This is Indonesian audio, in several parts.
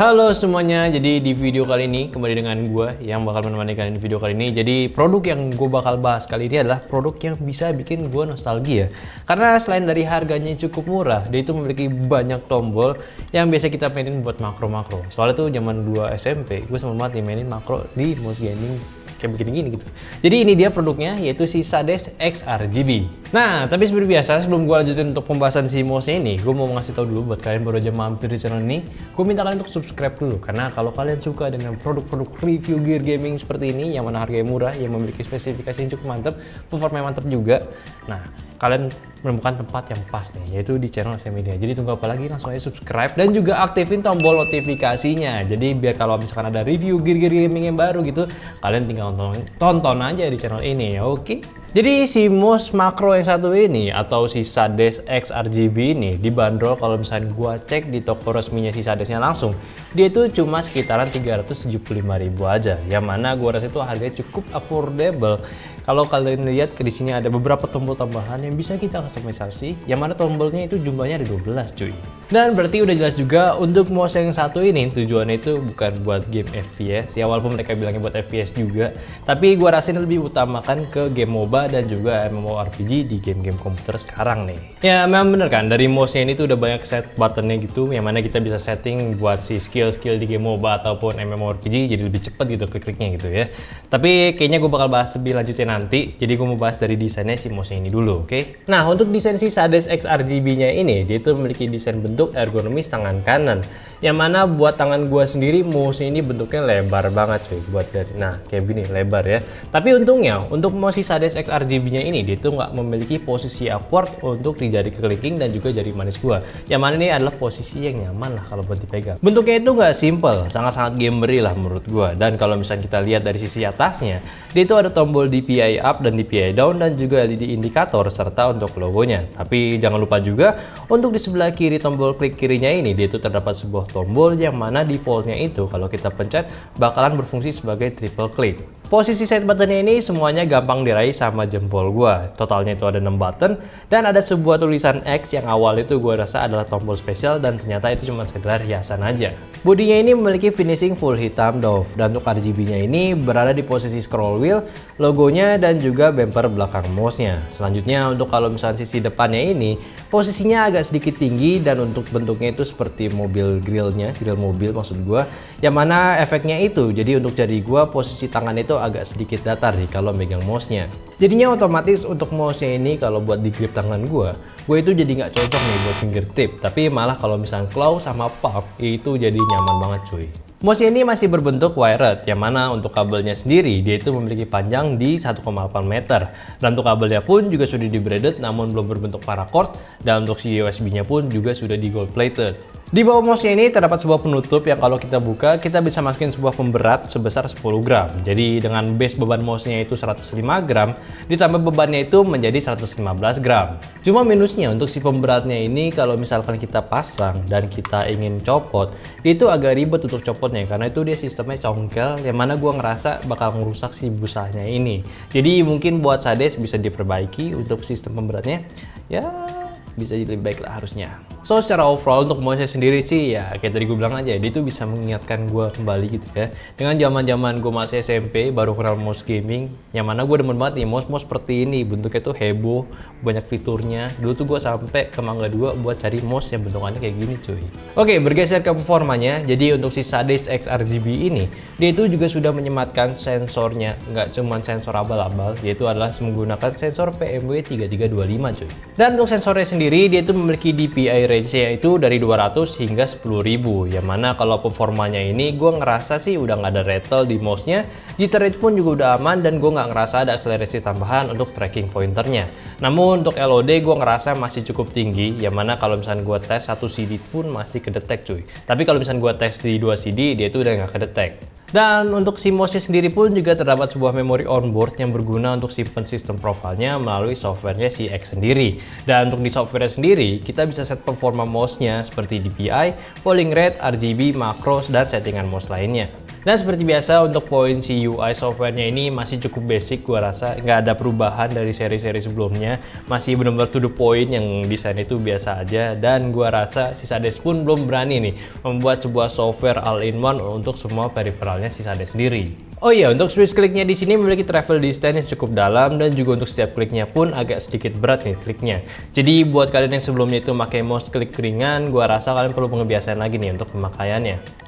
Halo semuanya, jadi di video kali ini kembali dengan gue yang bakal menemani kalian di video kali ini. Jadi produk yang gue bakal bahas kali ini adalah produk yang bisa bikin gue nostalgia. Karena selain dari harganya cukup murah, dia itu memiliki banyak tombol yang biasa kita mainin buat makro-makro. Soalnya tuh zaman 2 SMP, gue sama banget mainin makro di mouse gaming kayak begini-gini gitu. Jadi ini dia produknya, yaitu si Sades XRGB. Nah, tapi seperti biasa, sebelum gue lanjutin untuk pembahasan si mouse-nya ini, gue mau ngasih tahu dulu buat kalian baru aja mampir di channel ini, gue minta kalian untuk subscribe dulu. Karena kalau kalian suka dengan produk-produk review gear gaming seperti ini, yang mana harganya murah, yang memiliki spesifikasi yang cukup mantap, performa mantap juga, nah, kalian menemukan tempat yang pas nih, yaitu di channel Media. Jadi tunggu apa lagi, langsung aja subscribe dan juga aktifin tombol notifikasinya. Jadi biar kalau misalkan ada review gear gaming yang baru gitu, kalian tinggal tonton aja di channel ini, oke? Jadi si mouse makro yang satu ini atau si Sades XRGB ini dibanderol kalau misalnya gua cek di toko resminya si Sadesnya langsung, dia itu cuma sekitaran 375.000 aja. Yang mana gua rasa itu harganya cukup affordable. Kalau kalian lihat di sini ada beberapa tombol tambahan yang bisa kita customisasi, yang mana tombolnya itu jumlahnya ada 12 cuy. Dan berarti udah jelas juga untuk mouse yang satu ini tujuannya itu bukan buat game FPS, ya walaupun mereka bilangnya buat FPS juga, tapi gua rasa ini lebih utamakan ke game MOBA dan juga MMORPG di game-game komputer sekarang nih. Ya memang bener kan, dari mouse-nya ini tuh udah banyak set buttonnya gitu, yang mana kita bisa setting buat si skill-skill di game MOBA ataupun MMORPG jadi lebih cepet gitu klik-kliknya gitu ya. Tapi kayaknya gue bakal bahas lebih lanjutnya nanti, jadi gue mau bahas dari desainnya si mouse ini dulu, oke? Nah, untuk desain si Sades XRGB-nya ini, dia itu memiliki desain bentuk ergonomis tangan kanan, yang mana buat tangan gue sendiri mouse ini bentuknya lebar banget cuy, buat lihat. Nah, kayak begini, lebar ya. Tapi untungnya, untuk mouse si Sades XRGB-nya ini, dia itu nggak memiliki posisi awkward untuk di jari kelingking dan juga jari manis gue, yang mana ini adalah posisi yang nyaman lah kalau buat dipegang. Bentuknya itu nggak simple, sangat-sangat gamery lah menurut gue. Dan kalau misalnya kita lihat dari sisi atasnya, dia itu ada tombol DPI up dan DPI down dan juga LED indikator serta untuk logonya. Tapi jangan lupa juga untuk di sebelah kiri tombol klik kirinya ini, dia itu terdapat sebuah tombol yang mana defaultnya itu kalau kita pencet bakalan berfungsi sebagai triple click. Posisi set buttonnya ini semuanya gampang diraih sama jempol gua. Totalnya itu ada 6 button dan ada sebuah tulisan X yang awal itu gua rasa adalah tombol spesial dan ternyata itu cuma sekedar hiasan aja. Bodinya ini memiliki finishing full hitam doff dan untuk RGB-nya ini berada di posisi scroll wheel, logonya dan juga bumper belakang mouse-nya. Selanjutnya untuk kalau misalnya sisi depannya ini posisinya agak sedikit tinggi dan untuk bentuknya itu seperti mobil grillnya, grill mobil maksud gua, yang mana efeknya itu jadi untuk jari gua posisi tangan itu agak sedikit datar nih kalau megang mouse-nya. Jadinya otomatis untuk mouse-nya ini kalau buat di grip tangan gue itu jadi nggak cocok nih buat fingertip, tapi malah kalau misalnya claw sama palm itu jadi nyaman banget cuy. Mouse ini masih berbentuk wired, yang mana untuk kabelnya sendiri dia itu memiliki panjang di 1,8 meter dan untuk kabelnya pun juga sudah di braided namun belum berbentuk paracord, dan untuk si USB-nya pun juga sudah di gold plated. Di bawah mouse ini terdapat sebuah penutup yang kalau kita buka kita bisa masukin sebuah pemberat sebesar 10 gram. Jadi dengan base beban mouse-nya itu 105 gram ditambah bebannya itu menjadi 115 gram. Cuma minusnya untuk si pemberatnya ini kalau misalkan kita pasang dan kita ingin copot, itu agak ribet untuk copotnya karena itu dia sistemnya congkel, yang mana gua ngerasa bakal ngerusak si busanya ini. Jadi mungkin buat Sades bisa diperbaiki untuk sistem pemberatnya, ya bisa jadi lebih baik lah harusnya. So secara overall untuk mouse-nya sendiri sih ya kayak tadi gue bilang aja, dia tuh bisa mengingatkan gue kembali gitu ya dengan zaman-zaman gue masih SMP baru kenal mouse gaming, yang mana gue demen banget nih mouse seperti ini, bentuknya tuh heboh, banyak fiturnya. Dulu tuh gue sampai ke Mangga 2 buat cari mouse yang bentukannya kayak gini cuy. Oke, bergeser ke performanya. Jadi untuk si Sades XRGB ini, dia itu juga sudah menyematkan sensornya, nggak cuma sensor abal-abal, yaitu adalah menggunakan sensor PMW3325 cuy. Dan untuk sensornya sendiri, dia itu memiliki DPI range-nya itu dari 200 hingga 10.000, yang mana kalau performanya ini gue ngerasa sih udah nggak ada rattle di mouse-nya, jitter rate pun juga udah aman dan gue nggak ngerasa ada akselerasi tambahan untuk tracking pointernya. Namun untuk LOD gue ngerasa masih cukup tinggi, yang mana kalau misalnya gue tes 1 CD pun masih kedetek cuy. Tapi kalau misalnya gue tes di 2 CD dia itu udah nggak kedetek. Dan untuk si mouse-nya sendiri pun juga terdapat sebuah memori onboard yang berguna untuk simpan sistem profilnya melalui softwarenya si X sendiri. Dan untuk di software sendiri, kita bisa set performa mouse-nya seperti DPI, polling rate, RGB, macros, dan settingan mouse lainnya. Dan seperti biasa untuk poin si UI softwarenya ini masih cukup basic, gua rasa nggak ada perubahan dari seri-seri sebelumnya, masih benar-benar to the point, yang desain itu biasa aja. Dan gua rasa si Sades pun belum berani nih membuat sebuah software all-in-one untuk semua periferalnya si Sades sendiri. Oh iya, untuk switch kliknya di sini memiliki travel distance yang cukup dalam, dan juga untuk setiap kliknya pun agak sedikit berat nih kliknya. Jadi buat kalian yang sebelumnya itu pakai mouse klik ringan, gua rasa kalian perlu pengebiasaan lagi nih untuk pemakaiannya.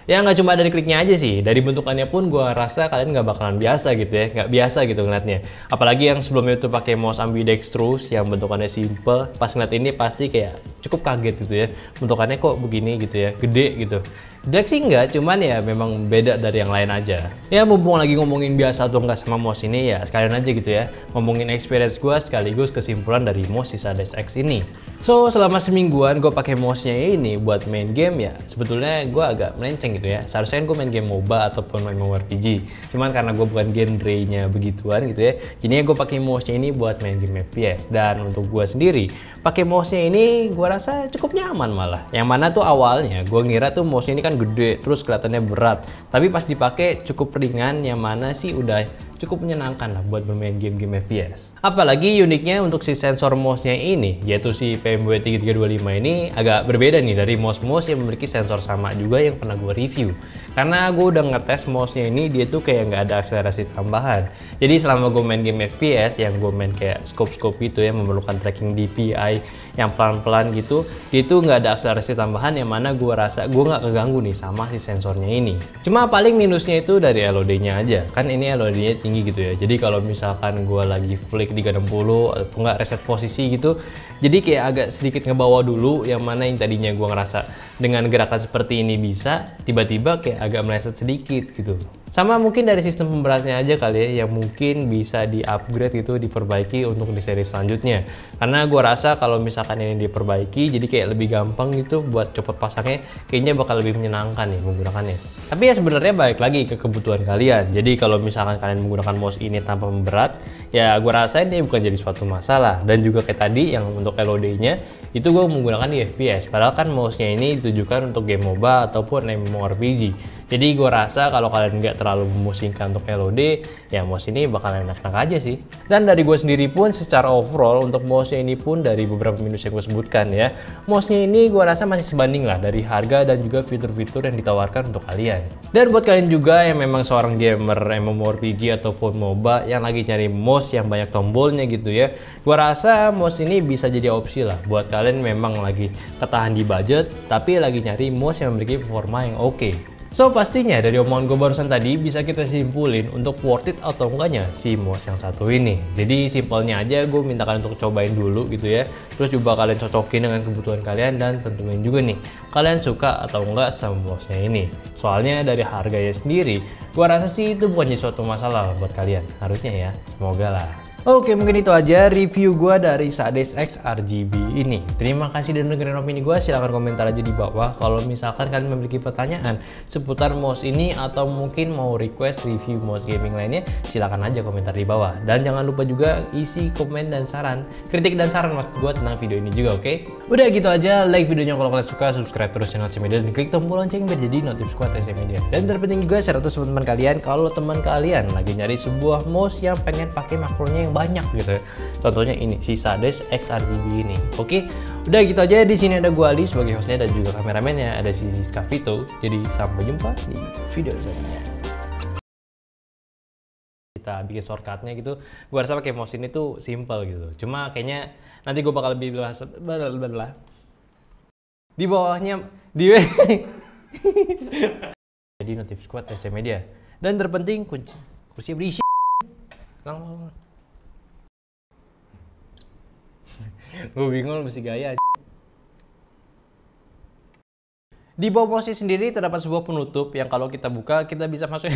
Ya nggak cuma dari kliknya aja sih, dari bentukannya pun gua rasa kalian nggak bakalan biasa gitu ya, nggak biasa gitu ngeliatnya. Apalagi yang sebelumnya itu pakai mouse ambidextrous yang bentukannya simple, pas ngeliat ini pasti kayak cukup kaget gitu ya, bentukannya kok begini gitu ya, gede gitu. Jelek sih enggak, cuman ya memang beda dari yang lain aja. Ya mumpung lagi ngomongin biasa atau enggak sama mouse ini, ya sekalian aja gitu ya, ngomongin experience gua sekaligus kesimpulan dari mouse si Sades X ini. So selama semingguan gue pakai mouse-nya ini buat main game, ya sebetulnya gue agak melenceng gitu ya. Seharusnya gue main game MOBA ataupun main MMORPG. Cuman karena gue bukan genre-nya begituan gitu ya, jadinya gue pakai mouse-nya ini buat main game FPS. Dan untuk gue sendiri, pakai mouse-nya ini gue rasa cukup nyaman malah. Yang mana tuh awalnya gue ngira tuh mouse-nya ini kan gede, terus kelihatannya berat. Tapi pas dipakai cukup ringan, yang mana sih udah cukup menyenangkan lah buat bermain game-game FPS. Apalagi uniknya untuk si sensor mouse-nya ini, yaitu si PMW3325 ini agak berbeda nih dari mouse-mouse yang memiliki sensor sama juga yang pernah gue review. Karena gue udah ngetes mouse-nya ini, dia tuh kayak nggak ada akselerasi tambahan. Jadi selama gue main game FPS yang gue main kayak scope-scope gitu ya, memerlukan tracking DPI yang pelan-pelan gitu, dia tuh nggak ada akselerasi tambahan, yang mana gue rasa gue nggak keganggu nih sama si sensornya ini. Cuma paling minusnya itu dari LOD-nya aja, kan ini LOD-nya tinggi gitu ya. Jadi kalau misalkan gue lagi flick 360 atau nggak reset posisi gitu, jadi kayak agak sedikit ngebawa dulu, yang mana yang tadinya gue ngerasa dengan gerakan seperti ini bisa, tiba-tiba kayak agak meleset sedikit gitu. Sama mungkin dari sistem pemberatnya aja kali ya, yang mungkin bisa di-upgrade gitu, diperbaiki untuk di seri selanjutnya. Karena gue rasa kalau misalkan ini diperbaiki, jadi kayak lebih gampang gitu buat cepet pasangnya, kayaknya bakal lebih menyenangkan nih menggunakannya. Tapi ya sebenarnya balik lagi ke kebutuhan kalian. Jadi kalau misalkan kalian menggunakan mouse ini tanpa memberat, ya gue rasa ini bukan jadi suatu masalah. Dan juga kayak tadi yang untuk LOD-nya, itu gue menggunakan di FPS. Padahal kan mouse-nya ini ditujukan untuk game MOBA ataupun MMORPG. Jadi gue rasa kalau kalian nggak terlalu memusingkan untuk LOD, ya mouse ini bakalan enak-enak aja sih. Dan dari gue sendiri pun secara overall untuk mouse-nya ini pun dari beberapa minus yang gue sebutkan ya, mouse-nya ini gue rasa masih sebanding lah dari harga dan juga fitur-fitur yang ditawarkan untuk kalian. Dan buat kalian juga yang memang seorang gamer MMORPG ataupun MOBA yang lagi nyari mouse yang banyak tombolnya gitu ya, gue rasa mouse ini bisa jadi opsi lah buat kalian memang lagi ketahan di budget tapi lagi nyari mouse yang memiliki performa yang oke. So pastinya dari omongan gue barusan tadi bisa kita simpulin untuk worth it atau enggaknya si mouse yang satu ini. Jadi simpelnya aja gue minta kalian untuk cobain dulu gitu ya. Terus coba kalian cocokin dengan kebutuhan kalian dan tentuin juga nih kalian suka atau enggak sama mouse-nya ini. Soalnya dari harganya sendiri, gue rasa sih itu bukan jadi suatu masalah buat kalian. Harusnya ya, semoga lah. Oke, mungkin itu aja review gue dari Sades X RGB ini. Terima kasih dan dengerin opini gue. Silahkan komentar aja di bawah kalau misalkan kalian memiliki pertanyaan seputar mouse ini atau mungkin mau request review mouse gaming lainnya, silahkan aja komentar di bawah. Dan jangan lupa juga isi komen dan saran, kritik dan saran maksud gue tentang video ini juga, oke? Udah gitu aja, like videonya kalau kalian suka, subscribe terus channel TC Media dan klik tombol lonceng biar jadi notif squad TC Media. Dan terpenting juga share terus teman-teman kalian kalau teman kalian lagi nyari sebuah mouse yang pengen pakai makronya yang banyak gitu. Contohnya ini si Sades X RGB ini. Oke, udah gitu aja. Di sini ada gua Ali sebagai hostnya dan juga kameramennya ada si Ziska Vito. Jadi sampai jumpa di video selanjutnya. Kita bikin shortcutnya gitu. Gua rasa pakai mouse ini tuh simple gitu. Cuma kayaknya nanti gua bakal lebih bahas di bawahnya di jadi notif squad TC Media. Dan terpenting kursi berisi. Gue bingung mesti gaya. Di bawah mouse sendiri terdapat sebuah penutup yang kalau kita buka kita bisa masuk.